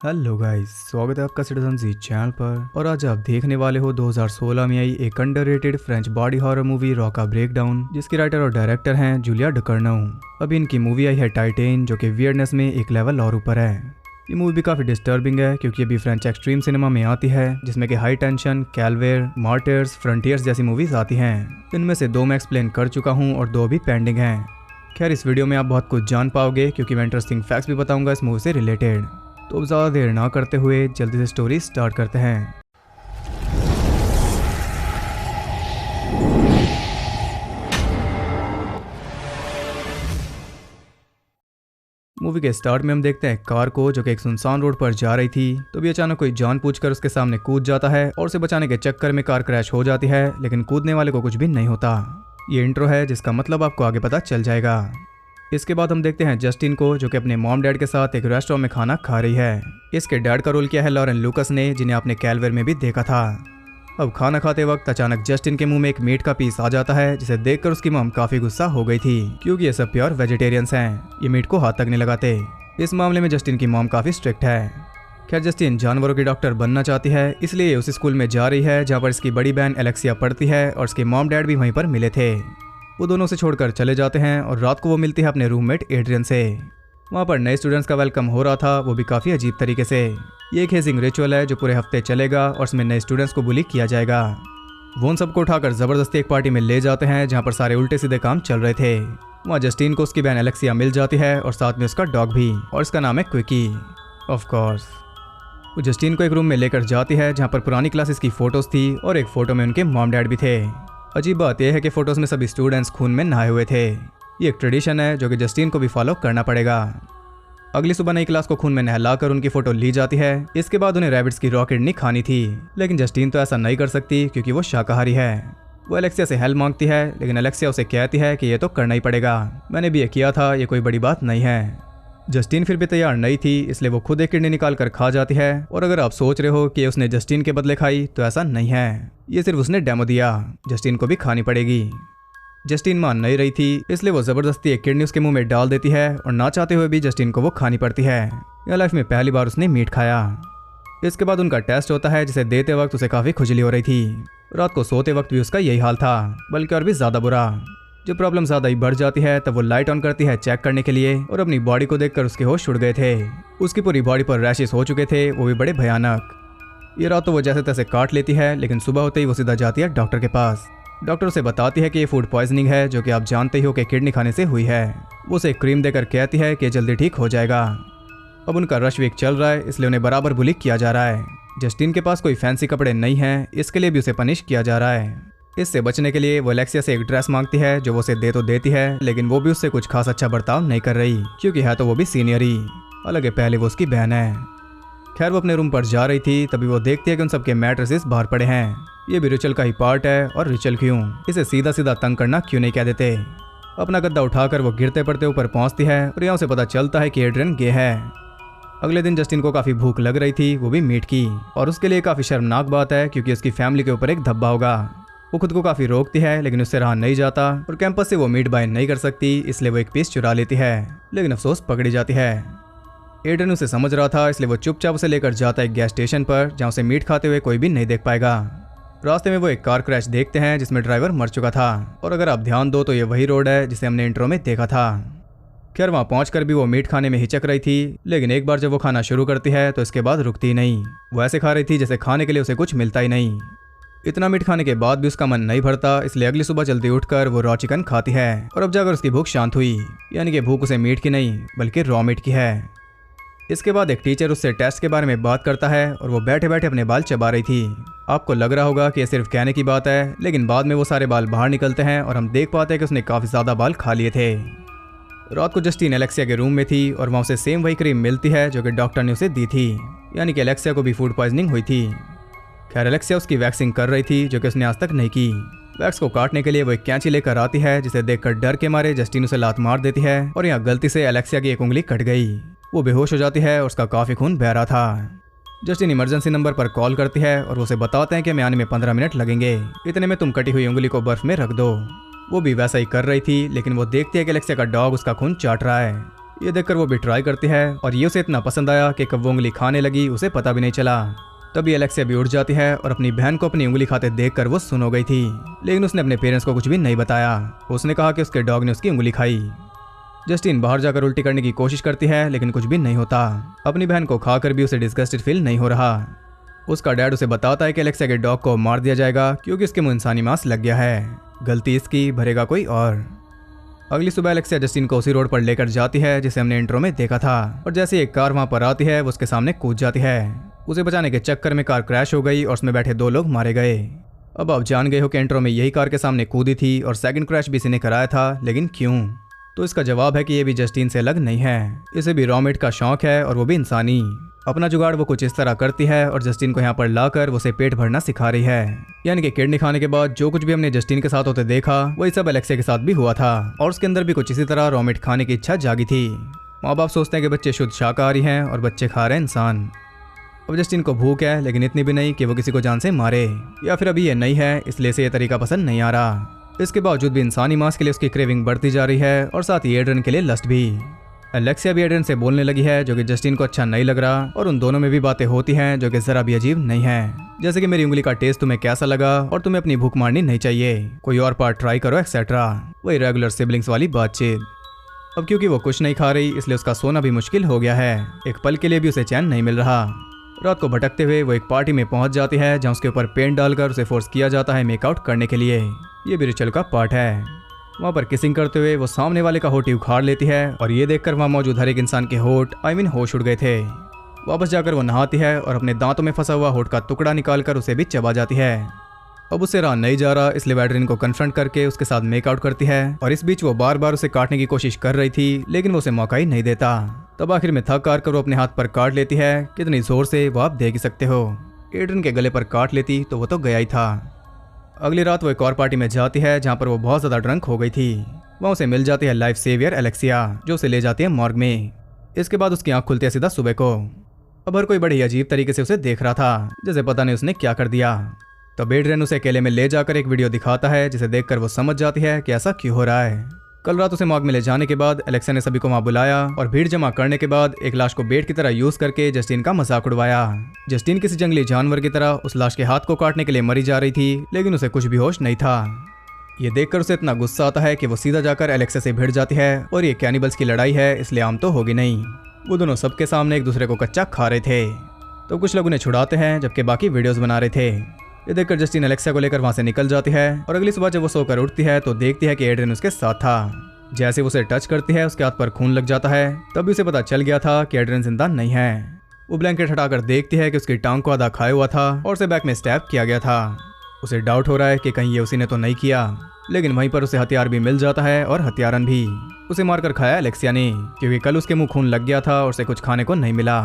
Hello guys, स्वागत है आपका सिटीजन जी चैनल पर। और आज आप देखने वाले हो 2016 में आई एक underrated French body horror movie Rocha breakdown, जिसके राइटर और डायरेक्टर हैं जूलिया डुकर्नौ। अभी इनकी मूवी आई है टाइटेन, जो कि वियर्डनेस में एक लेवल और ऊपर है। ये मूवी भी काफ़ी डिस्टर्बिंग है क्योंकि अभी फ्रेंच एक्सट्रीम सिनेमा में आती है, जिसमें कि हाई टेंशन, कैलवेयर, मार्टर्स, फ्रंटियर्स जैसी मूवीज आती हैं। इनमें से 2 मैं एक्सप्लेन कर चुका हूँ और 2 अभी पेंडिंग हैं। खैर, इस वीडियो में आप बहुत कुछ जान पाओगे क्योंकि मैं इंटरेस्टिंग फैक्ट्स भी बताऊंगा इस मूवी से रिलेटेड। तो अब ज़्यादा देर ना करते हुए जल्दी से स्टोरी स्टार्ट करते हैं। मूवी के स्टार्ट में हम देखते हैं कार को, जो कि एक सुनसान रोड पर जा रही थी। तो भी अचानक कोई जानबूझकर उसके सामने कूद जाता है और उसे बचाने के चक्कर में कार क्रैश हो जाती है, लेकिन कूदने वाले को कुछ भी नहीं होता। ये इंट्रो है, जिसका मतलब आपको आगे पता चल जाएगा। इसके बाद हम देखते हैं जस्टिन को, जो कि अपने मॉम डैड के साथ एक रेस्टोरेंट में खाना खा रही है। इसके डैड का रोल किया है लॉरेन लूकस ने, जिन्हें आपने कैलवेयर में भी देखा था। अब खाना खाते वक्त अचानक जस्टिन के मुंह में एक मीट का पीस आ जाता है, जिसे देखकर उसकी मॉम काफी गुस्सा हो गई थी क्योंकि ये सब प्योर वेजिटेरियंस हैं। ये मीट को हाथ तक नहीं लगाते। इस मामले में जस्टिन की मॉम काफी स्ट्रिक्ट है। खैर, जस्टिन जानवरों की डॉक्टर बनना चाहती है, इसलिए उस स्कूल में जा रही है जहाँ पर इसकी बड़ी बहन एलेक्सिया पढ़ती है और उसके मॉम डैड भी वहीं पर मिले थे। वो दोनों से छोड़कर चले जाते हैं और रात को वो मिलती है अपने रूममेट एड्रियन से। वहाँ पर नए स्टूडेंट्स का वेलकम हो रहा था, वो भी काफ़ी अजीब तरीके से। ये एक हेजिंग रिचुअल है जो पूरे हफ्ते चलेगा और उसमें नए स्टूडेंट्स को बुली किया जाएगा। वो उन सबको उठाकर ज़बरदस्ती एक पार्टी में ले जाते हैं जहाँ पर सारे उल्टे सीधे काम चल रहे थे। वहाँ जस्टिन को उसकी बहन एलेक्सिया मिल जाती है और साथ में उसका डॉग भी, और इसका नाम है क्विकी। ऑफ कोर्स वो जस्टिन को एक रूम में लेकर जाती है जहाँ पर पुरानी क्लासेस की फ़ोटोज़ थी और एक फ़ोटो में उनके मॉम डैड भी थे। अजीब बात यह है कि फ़ोटोज़ में सभी स्टूडेंट्स खून में नहाए हुए थे। ये एक ट्रेडिशन है जो कि जस्टिन को भी फॉलो करना पड़ेगा। अगली सुबह नई क्लास को खून में नहलाकर उनकी फ़ोटो ली जाती है। इसके बाद उन्हें रैबिट्स की रॉ किडनी खानी थी, लेकिन जस्टिन तो ऐसा नहीं कर सकती क्योंकि वो शाकाहारी है। वो एलेक्सिया से हेल्प मांगती है, लेकिन एलेक्सिया उसे कहती है कि ये तो करना ही पड़ेगा, मैंने भी ये किया था, ये कोई बड़ी बात नहीं है। जस्टिन फिर भी तैयार नहीं थी, इसलिए वो खुद एक किडनी निकाल कर खा जाती है। और अगर आप सोच रहे हो कि उसने जस्टिन के बदले खाई, तो ऐसा नहीं है। ये सिर्फ उसने डेमो दिया, जस्टिन को भी खानी पड़ेगी। जस्टिन मान नहीं रही थी, इसलिए वो जबरदस्ती एक किडनी उसके मुंह में डाल देती है और ना चाहते हुए भी जस्टिन को वो खानी पड़ती है। यह लाइफ में पहली बार उसने मीट खाया। इसके बाद उनका टेस्ट होता है, जिसे देते वक्त उसे काफ़ी खुजली हो रही थी। रात को सोते वक्त भी उसका यही हाल था, बल्कि और भी ज़्यादा बुरा। जब प्रॉब्लम ज़्यादा ही बढ़ जाती है तब वो लाइट ऑन करती है चेक करने के लिए, और अपनी बॉडी को देखकर उसके होश उड़ गए थे। उसकी पूरी बॉडी पर रैशेस हो चुके थे, वो भी बड़े भयानक। ये रात तो वो जैसे तैसे काट लेती है, लेकिन सुबह होते ही वो सीधा जाती है डॉक्टर के पास। डॉक्टर उसे बताती है कि ये फूड पॉइजनिंग है, जो कि आप जानते ही हो कि किडनी खाने से हुई है। वो उसे क्रीम देकर कहती है कि जल्दी ठीक हो जाएगा। अब उनका रश वीक चल रहा है, इसलिए उन्हें बराबर बुली किया जा रहा है। जस्टिन के पास कोई फैंसी कपड़े नहीं हैं, इसके लिए भी उसे पनिश किया जा रहा है। इससे बचने के लिए वो एलेक्सिया से एक ड्रेस मांगती है, जो वो उसे दे तो देती है, लेकिन वो भी उससे कुछ खास अच्छा बर्ताव नहीं कर रही क्योंकि है तो वो भी सीनियर ही, हालांकि पहले वो उसकी बहन है। खैर, वो अपने रूम पर जा रही थी, तभी वो देखती है कि उन सबके मैट्रेसेस बाहर पड़े हैं। ये भी रिचुअल का ही पार्ट है, और रिचुअल क्यों, इसे सीधा सीधा तंग करना क्यों नहीं कह देते। अपना गद्दा उठाकर वो गिरते पड़ते ऊपर पहुंचती है और यहाँ उसे पता चलता है कि एड्रियन गे है। अगले दिन जस्टिन को काफ़ी भूख लग रही थी, वो भी मीट की, और उसके लिए काफ़ी शर्मनाक बात है क्योंकि उसकी फैमिली के ऊपर एक धब्बा होगा। वो खुद को काफ़ी रोकती है, लेकिन उससे रहा नहीं जाता और कैंपस से वो मीट बाय नहीं कर सकती, इसलिए वो एक पीस चुरा लेती है, लेकिन अफसोस पकड़ी जाती है। एड्रियन उसे समझ रहा था, इसलिए वो चुपचाप उसे लेकर जाता है एक गैस स्टेशन पर, जहाँ उसे मीट खाते हुए कोई भी नहीं देख पाएगा। रास्ते में वो एक कार क्रैश देखते हैं जिसमें ड्राइवर मर चुका था, और अगर आप ध्यान दो तो ये वही रोड है जिसे हमने इंट्रो में देखा था। खैर, वहाँ पहुंचकर भी वो मीट खाने में हिचक रही थी, लेकिन एक बार जब वो खाना शुरू करती है तो इसके बाद रुकती नहीं। वो ऐसे खा रही थी जैसे खाने के लिए उसे कुछ मिलता ही नहीं। इतना मीट खाने के बाद भी उसका मन नहीं भरता, इसलिए अगली सुबह जल्दी उठकर वो रॉ चिकन खाती है, और अब जाकर उसकी भूख शांत हुई, यानी कि भूख उसे मीट की नहीं बल्कि रॉ मीट की है। इसके बाद एक टीचर उससे टेस्ट के बारे में बात करता है, और वो बैठे बैठे अपने बाल चबा रही थी। आपको लग रहा होगा कि ये सिर्फ कहने की बात है, लेकिन बाद में वो सारे बाल बाहर निकलते हैं और हम देख पाते हैं कि उसने काफ़ी ज़्यादा बाल खा लिए थे। रात को जस्टिन एलेक्सिया के रूम में थी, और वहाँ उसे सेम वही क्रीम मिलती है जो कि डॉक्टर ने उसे दी थी, यानी कि एलेक्सिया को भी फूड पॉइजनिंग हुई थी। खैर, एलेक्सिया उसकी वैक्सिंग कर रही थी, जो कि उसने आज तक नहीं की। वैक्स को काटने के लिए वो एक कैंची लेकर आती है, जिसे देखकर डर के मारे जस्टिन उसे लात मार देती है, और यहाँ गलती से एलेक्सिया की एक उंगली कट गई। वो बेहोश हो जाती है और उसका काफ़ी खून बह रहा था। जस्टिन इमरजेंसी नंबर पर कॉल करती है और उसे बताते हैं कि हमें आने में 15 मिनट लगेंगे, इतने में तुम कटी हुई उंगली को बर्फ में रख दो। वो भी वैसा ही कर रही थी, लेकिन वो देखती है कि एलेक्सिया का डॉग उसका खून चाट रहा है। ये देखकर वो भी ट्राई करती है और ये उसे इतना पसंद आया कि कब वो उंगली खाने लगी उसे पता भी नहीं चला। तभी एलेक्सिया भी उठ जाती है और अपनी बहन को अपनी उंगली खाते देखकर वो सुन हो गई थी, लेकिन उसने अपने पेरेंट्स को कुछ भी नहीं बताया। उसने कहा कि उसके डॉग ने उसकी उंगली खाई। जस्टिन बाहर जाकर उल्टी करने की कोशिश करती है लेकिन कुछ भी नहीं होता। अपनी बहन को खाकर भी उसे डिस्गस्टेड फील नहीं हो रहा। उसका डैड उसे बताता है कि एलेक्सिया के डॉग को मार दिया जाएगा क्योंकि उसके मुंह इंसानी मांस लग गया है। गलती इसकी, भरेगा कोई और। अगली सुबह एलेक्सिया जस्टिन को उसी रोड पर लेकर जाती है जिसे हमने इंट्रो में देखा था, और जैसे एक कार वहां पर आती है वो उसके सामने कूद जाती है। उसे बचाने के चक्कर में कार क्रैश हो गई और उसमें बैठे 2 लोग मारे गए। अब आप जान गए हो कि इंट्रो में यही कार के सामने कूदी थी और सेकंड क्रैश भी इसी ने कराया था, लेकिन क्यों? तो इसका जवाब है कि ये भी जस्टिन से अलग नहीं है। इसे भी रॉ मीट का शौक है और वो भी इंसानी। अपना जुगाड़ वो कुछ इस तरह करती है और जस्टिन को यहाँ पर लाकर वो उसे पेट भरना सिखा रही है। यानी कि किडनी खाने के बाद जो कुछ भी हमने जस्टिन के साथ होते देखा वही सब एलेक्सिया के साथ भी हुआ था, और उसके अंदर भी कुछ इसी तरह रॉ मीट खाने की इच्छा जागी थी। माँ बाप सोचते हैं कि बच्चे शुद्ध शाकाहारी हैं और बच्चे खा रहे हैं इंसान। अब जस्टिन को भूख है लेकिन इतनी भी नहीं कि वो किसी को जान से मारे, या फिर अभी ये नहीं है इसलिए से ये तरीका पसंद नहीं आ रहा। इसके बावजूद भी इंसानी मांस के लिए उसकी क्रेविंग बढ़ती जा रही है और साथ ही एड्रियन के लिए लस्ट भी। एलेक्सिया भी एड्रियन से बोलने लगी है जो कि जस्टिन को अच्छा नहीं लग रहा, और उन दोनों में भी बातें होती हैं जो कि जरा भी अजीब नहीं है, जैसे कि मेरी उंगली का टेस्ट तुम्हें कैसा लगा और तुम्हें अपनी भूख मारनी नहीं चाहिए, कोई और पार्ट ट्राई करो एक्सेट्रा। वही रेगुलर सिबलिंग्स वाली बातचीत। अब क्योंकि वो कुछ नहीं खा रही इसलिए उसका सोना भी मुश्किल हो गया है। एक पल के लिए भी उसे चैन नहीं मिल रहा। रात को भटकते हुए वो एक पार्टी में पहुंच जाती है जहां उसके ऊपर पेंट डालकर उसे फोर्स किया जाता है मेकआउट करने के लिए। ये भी रिचुअल का पार्ट है। वहां पर किसिंग करते हुए वो सामने वाले का होठ ही उखाड़ लेती है, और ये देखकर वहां मौजूद हर एक इंसान के होठ होश उड़ गए थे। वापस जाकर वो नहाती है और अपने दांतों में फंसा हुआ होठ का टुकड़ा निकालकर उसे भी चबा जाती है। अब उसे रहा नहीं जा रहा इसलिए एड्रियन को कन्फ्रंट करके उसके साथ मेकआउट करती है, और इस बीच वो बार बार उसे काटने की कोशिश कर रही थी लेकिन वो उसे मौका ही नहीं देता। तब आखिर में थक हार कर वो अपने हाथ पर काट लेती है। कितनी जोर से वो आप देख ही सकते हो। एड्रियन के गले पर काट लेती तो वो तो गया ही था। अगली रात वो एक और पार्टी में जाती है जहां पर वो बहुत ज्यादा ड्रंक हो गई थी। वहां उसे मिल जाती है लाइफ सेवियर एलेक्सिया, जो उसे ले जाती है मॉर्ग में। इसके बाद उसकी आंख खुलती है सीधा सुबह को। अब हर कोई बड़ी अजीब तरीके से उसे देख रहा था, जैसे पता नहीं उसने क्या कर दिया। तब एड्रियन उसे अकेले में ले जाकर एक वीडियो दिखाता है जिसे देखकर वो समझ जाती है कि ऐसा क्यों हो रहा है। कल रात उसे मॉर्ग में ले जाने के बाद एलेक्सिया ने सभी को वहां बुलाया और भीड़ जमा करने के बाद एक लाश को बेट की तरह यूज करके जस्टिन का मजाक उड़वाया। जस्टिन किसी जंगली जानवर की तरह उस लाश के हाथ को काटने के लिए मरी जा रही थी, लेकिन उसे कुछ भी होश नहीं था। ये देखकर उसे इतना गुस्सा आता है कि वो सीधा जाकर एलेक्सिया से भिड़ जाती है, और ये कैनिबल्स की लड़ाई है इसलिए आम तो होगी नहीं। वो दोनों सबके सामने एक दूसरे को कच्चा खा रहे थे। तो कुछ लोग उन्हें छुड़ाते हैं जबकि बाकी वीडियोस बना रहे थे। ये देखकर जस्टिन एलेक्सिया को लेकर वहां से निकल जाती है, और अगली सुबह जब वो सोकर उठती है तो देखती है कि एड्रियन उसके साथ था। जैसे वो उसे टच करती है उसके हाथ पर खून लग जाता है। तभी उसे पता चल गया था कि एड्रियन जिंदा नहीं है। वो ब्लैंकेट हटाकर देखती है कि उसकी टांग को आधा खाया हुआ था और उसे बैक में स्टैब किया गया था। उसे डाउट हो रहा है कि कहीं ये उसी ने तो नहीं किया, लेकिन वहीं पर उसे हथियार भी मिल जाता है और हथियारन भी। उसे मारकर खाया एलेक्सिया ने, क्योंकि कल उसके मुंह खून लग गया था और उसे कुछ खाने को नहीं मिला।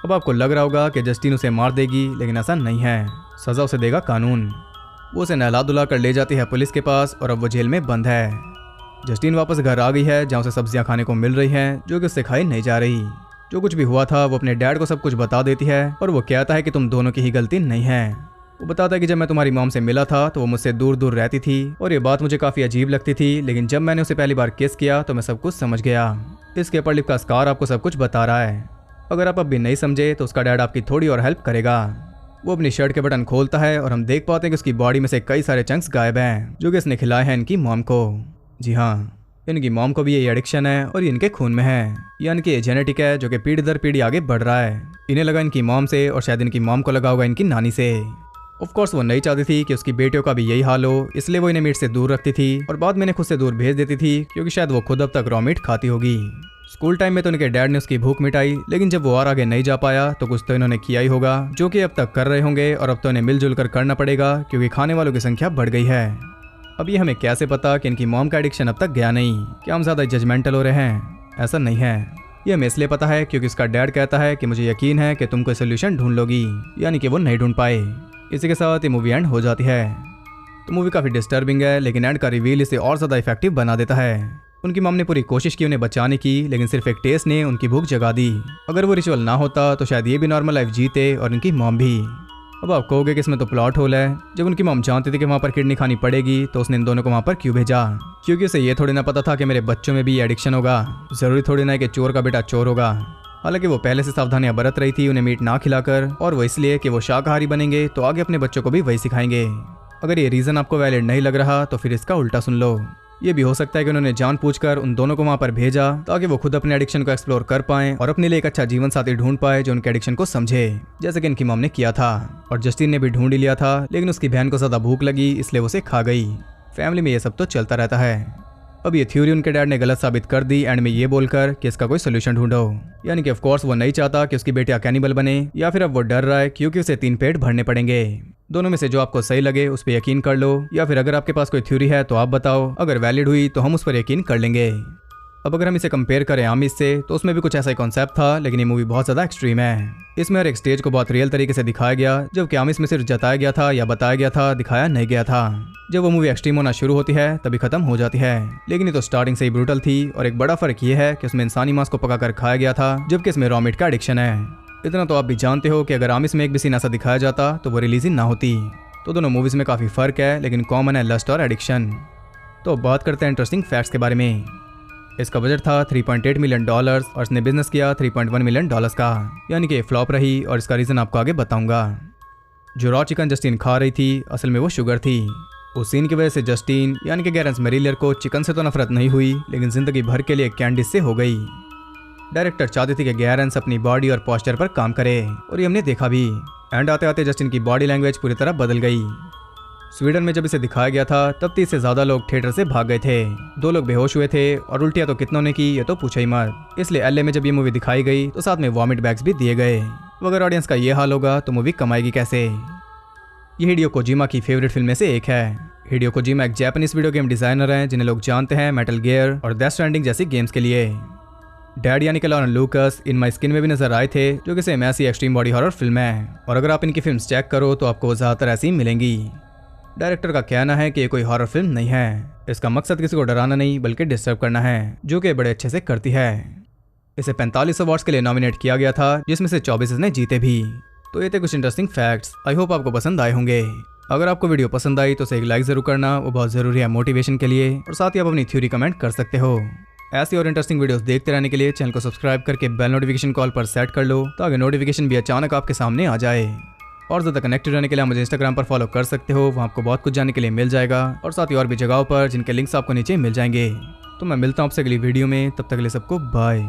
अब आपको लग रहा होगा कि जस्टिन उसे मार देगी, लेकिन ऐसा नहीं है। सजा उसे देगा कानून। वो उसे नहला धुला कर ले जाती है पुलिस के पास, और अब वो जेल में बंद है। जस्टिन वापस घर आ गई है जहाँ उसे सब्जियां खाने को मिल रही हैं जो कि उससे खाई नहीं जा रही। जो कुछ भी हुआ था वो अपने डैड को सब कुछ बता देती है, और वो कहता है कि तुम दोनों की ही गलती नहीं है। वो बताता है कि जब मैं तुम्हारी मॉम से मिला था तो वो मुझसे दूर दूर रहती थी, और ये बात मुझे काफ़ी अजीब लगती थी, लेकिन जब मैंने उसे पहली बार किस किया तो मैं सब कुछ समझ गया। इसके अपर लिप का स्कार आपको सब कुछ बता रहा है। अगर आप अब भी नहीं समझे तो उसका डैड आपकी थोड़ी और हेल्प करेगा। वो अपनी शर्ट के बटन खोलता है और हम देख पाते हैं कि उसकी बॉडी में से कई सारे चंक्स गायब हैं जो कि इसने खिलाए हैं इनकी मॉम को। जी हाँ, इनकी मॉम को भी ये एडिक्शन है और ये इनके खून में है, यानी कि ये जेनेटिक है जो कि पीढ़ी दर पीढ़ी आगे बढ़ रहा है। इन्हें लगा इनकी मॉम से, और शायद इनकी मॉम को लगा होगा इनकी नानी से। ऑफ कोर्स वो नहीं चाहती थी कि उसकी बेटियों का भी यही हाल हो, इसलिए वो इन्हें मीट से दूर रखती थी और बाद में इन्हें खुद से दूर भेज देती थी, क्योंकि शायद वो खुद अब तक रॉ मीट खाती होगी। स्कूल टाइम में तो उनके डैड ने उसकी भूख मिटाई, लेकिन जब वो और आगे नहीं जा पाया तो कुछ तो इन्होंने किया ही होगा जो कि अब तक कर रहे होंगे, और अब तो इन्हें मिलजुल कर करना पड़ेगा क्योंकि खाने वालों की संख्या बढ़ गई है। अब ये हमें कैसे पता कि इनकी मॉम का एडिक्शन अब तक गया नहीं? क्या हम ज़्यादा जजमेंटल हो रहे हैं? ऐसा नहीं है। ये हमें इसलिए पता है क्योंकि उसका डैड कहता है कि मुझे यकीन है कि तुम कोई सोल्यूशन ढूंढ लोगी, यानी कि वो नहीं ढूंढ पाए। इसी के साथ ये मूवी एंड हो जाती है। तो मूवी काफ़ी डिस्टर्बिंग है, लेकिन एंड का रिवील इसे और ज़्यादा इफेक्टिव बना देता है। उनकी मॉम ने पूरी कोशिश की उन्हें बचाने की, लेकिन सिर्फ एक टेस्ट ने उनकी भूख जगा दी। अगर वो रिचुअल ना होता तो शायद ये भी नॉर्मल लाइफ जीते और इनकी मॉम भी। अब आप कहोगे कि इसमें तो प्लॉट होल है। जब उनकी मॉम जानती थी कि वहाँ पर किडनी खानी पड़ेगी तो उसने इन दोनों को वहाँ पर क्यों भेजा? क्योंकि उसे ये थोड़ी ना पता था कि मेरे बच्चों में भी ये एडिक्शन होगा। जरूरी थोड़ी ना है कि चोर का बेटा चोर होगा। हालांकि वो पहले से सावधानियां बरत रही थी उन्हें मीट ना खिलाकर, और वो इसलिए कि वो शाकाहारी बनेंगे तो आगे अपने बच्चों को भी वही सिखाएंगे। अगर ये रीजन आपको वैलिड नहीं लग रहा तो फिर इसका उल्टा सुन लो। ये भी हो सकता है कि उन्होंने जानबूझकर उन दोनों को वहां पर भेजा ताकि वो खुद अपने एडिक्शन को एक्सप्लोर कर पाएं और अपने लिए एक अच्छा जीवन साथी ढूंढ पाए जो उनके एडिक्शन को समझे, जैसे कि इनकी मॉम ने किया था। और जस्टिन ने भी ढूंढ ही लिया था, लेकिन उसकी बहन को ज्यादा भूख लगी इसलिए वो उसे खा गई। फैमिली में ये सब तो चलता रहता है। अब ये थ्योरी उनके डैड ने गलत साबित कर दी एंड में ये बोलकर कि इसका कोई सोल्यूशन ढूंढो। यानी कि ऑफ कोर्स वो नहीं चाहता कि उसकी बेटियां कैनिबल बने, या फिर अब वो डर रहा है क्योंकि उसे 3 पेट भरने पड़ेंगे। दोनों में से जो आपको सही लगे उस पर यकीन कर लो, या फिर अगर आपके पास कोई थ्योरी है तो आप बताओ, अगर वैलिड हुई तो हम उस पर यकीन कर लेंगे। अब अगर हम इसे कंपेयर करें आमिश से तो उसमें भी कुछ ऐसा ही कॉन्सेप्ट था, लेकिन ये मूवी बहुत ज़्यादा एक्सट्रीम है। इसमें हर एक स्टेज को बहुत रियल तरीके से दिखाया गया, जबकि आमिश में सिर्फ जताया गया था या बताया गया था, दिखाया नहीं गया था। जब वो मूवी एक्सट्रीम होना शुरू होती है तभी खत्म हो जाती है, लेकिन ये तो स्टार्टिंग से ही ब्रूटल थी। और एक बड़ा फर्क ये है कि उसमें इंसानी मांस को पकाकर खाया गया था, जबकि इसमें रॉ मीट का एडिक्शन है। इतना तो आप भी जानते हो कि अगर आमिश में एक भी सीन ऐसा दिखाया जाता तो वो रिलीज ही ना होती। तो दोनों मूवीज में काफ़ी फर्क है, लेकिन कॉमन है लस्ट और एडिक्शन। तो बात करते हैं इंटरेस्टिंग फैक्ट्स के बारे में। इसका बजट था $3.8 मिलियन और इसने बिजनेस किया $3.1 मिलियन का, यानी कि फ्लॉप रही। और इसका रीज़न आपको आगे बताऊंगा। जो रॉ चिकन जस्टिन खा रही थी असल में वो शुगर थी। उस सीन की वजह से जस्टिन यानी कि गैरेंस मेरिलियर को चिकन से तो नफरत नहीं हुई, लेकिन जिंदगी भर के लिए कैंडिस से हो गई। डायरेक्टर चाहते थे कि गैरेंस अपनी बॉडी और पोस्चर पर काम करे, और ये हमने देखा भी। एंड आते आते जस्टिन की बॉडी लैंग्वेज पूरी तरह बदल गई। स्वीडन में जब इसे दिखाया गया था तब 30 से ज्यादा लोग थिएटर से भाग गए थे। 2 लोग बेहोश हुए थे, और उल्टियां तो कितनों ने की ये तो पूछो ही मत। इसलिए एलए में जब ये मूवी दिखाई गई तो साथ में वॉमिट बैग्स भी दिए गए। अगर ऑडियंस का ये हाल होगा तो मूवी कमाएगी कैसे? ये हिडियो कोजिमा की फेवरेट फिल्म में से एक है। हिडियो कोजिमा एक जापानीज वीडियो गेम डिजाइनर हैं जिन्हें लोग जानते हैं मेटल गियर और डेथ स्ट्रैंडिंग जैसी गेम्स के लिए। डैड यानी कि लॉरेन लूकस इन माई स्किन में भी नजर आए थे, जो कि सेम ऐसी एक्सट्रीम बॉडी हॉरर फिल्म है। और अगर आप इनकी फिल्म्स चेक करो तो आपको ज्यादातर ऐसी मिलेंगी। डायरेक्टर का कहना है कि ये कोई हॉरर फिल्म नहीं है। इसका मकसद किसी को डराना नहीं बल्कि डिस्टर्ब करना है, जो कि बड़े अच्छे से करती है। इसे 45 अवार्ड्स के लिए नॉमिनेट किया गया था, जिसमें से 24 इसने जीते भी। तो ये थे कुछ इंटरेस्टिंग फैक्ट्स। आई होप आपको पसंद आए होंगे। अगर आपको वीडियो पसंद आई तो उसे एक लाइक जरूर करना, वो बहुत जरूरी है मोटिवेशन के लिए। और साथ ही आप अपनी थ्योरी कमेंट कर सकते हो। ऐसी और इंटरेस्टिंग वीडियोस देखते रहने के लिए चैनल को सब्सक्राइब करके बेल नोटिफिकेशन कॉल पर सेट कर लो, ताकि नोटिफिकेशन भी अचानक आपके सामने आ जाए। और ज़्यादा कनेक्टेड रहने के लिए मुझे इंस्टाग्राम पर फॉलो कर सकते हो, वहाँ आपको बहुत कुछ जानने के लिए मिल जाएगा। और साथ ही और भी जगहों पर जिनके लिंक्स आपको नीचे मिल जाएंगे। तो मैं मिलता हूँ आपसे अगली वीडियो में, तब तक के लिए सबको बाय।